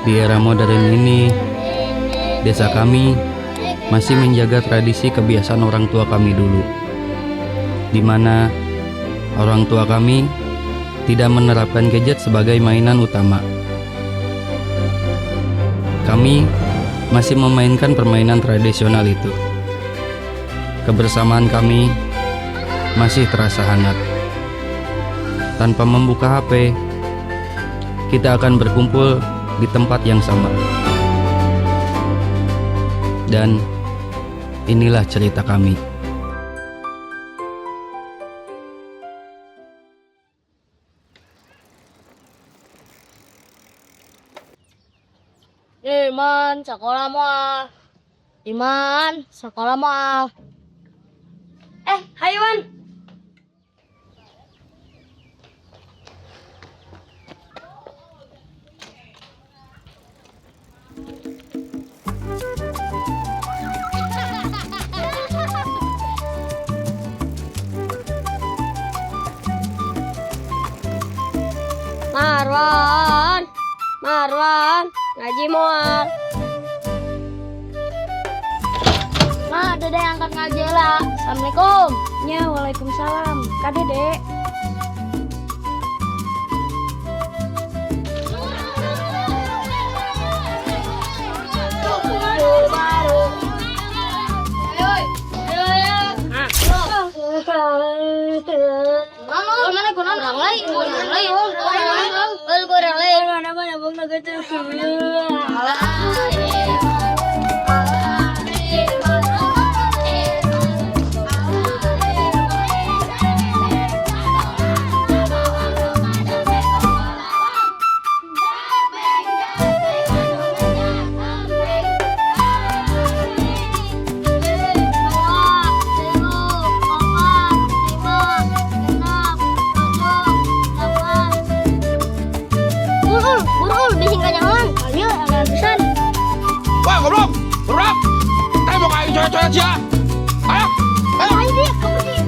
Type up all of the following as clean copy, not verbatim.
Di era modern ini, desa kami masih menjaga tradisi kebiasaan orang tua kami dulu, di mana orang tua kami tidak menerapkan gadget sebagai mainan utama. Kami masih memainkan permainan tradisional itu. Kebersamaan kami masih terasa hangat. Tanpa membuka HP, kita akan berkumpul di tempat yang sama. Dan inilah cerita kami. Iman, sekolah moal. Iman, sekolah moal. Hai Iman. Marwan, ngaji moal. Ma, Dede angkat ngaji lah. Assalamualaikum. Ya, waalaikumsalam. Kak Dede. Baru. Burul, bikin kanyangan. Ayo, ada pesan. Wah, goblok! Berap! Kita mau kain coret-coret ya! Ayo! Ayo! Ayo dia, kamu dia.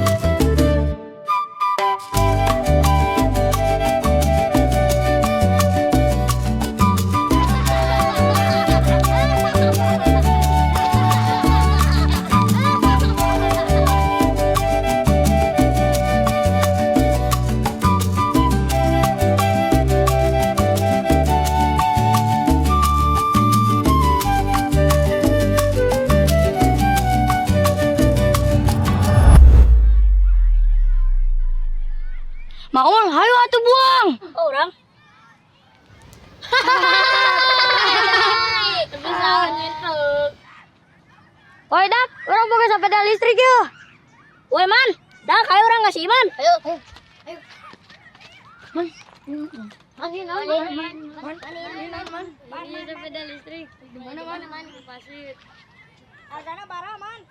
Maul, hayo atuh buang. Orang. Bisa gitu. Woi, Dak, orang pakai sepeda listrik yuk. Woi Man, dah kayak orang ngasih Iman. Ayo. Ini sepeda listrik. Di mana, Man? Di pasir. Harganya parah, Man.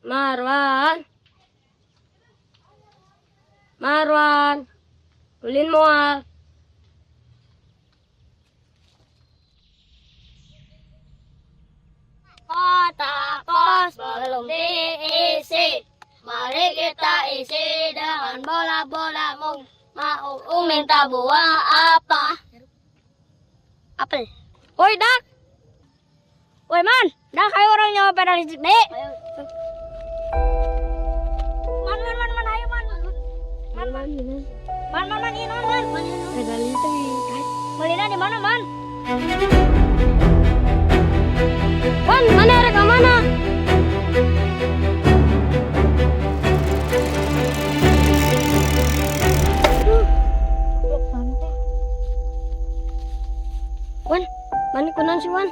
Marwan, ulin moal. Kotak pos belum diisi. Mari kita isi dengan bola-bola mung. Mau minta buah apa? Apel. Woi, Dak. Woi, Man, Dak kayak orang nyawa sepeda listrik, Dek. Man, ayo Man. Sepeda listrik. Melina di mana, Man? Man, mana ada ke mana? Wan, mana kunan sih, Wan?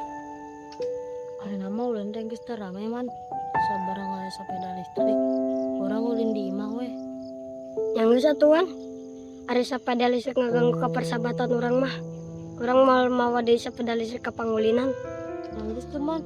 Ada nama ulun teh geus teu rame, Man. Sabarang aya sepeda listrik. Orang ulin di imah we. Yang satu, Wan. Ada sepeda listrik ngaganggu ke persahabatan orang mah. Orang mau deui sepeda listrik ke pangulinan. Yang geus teu, Man.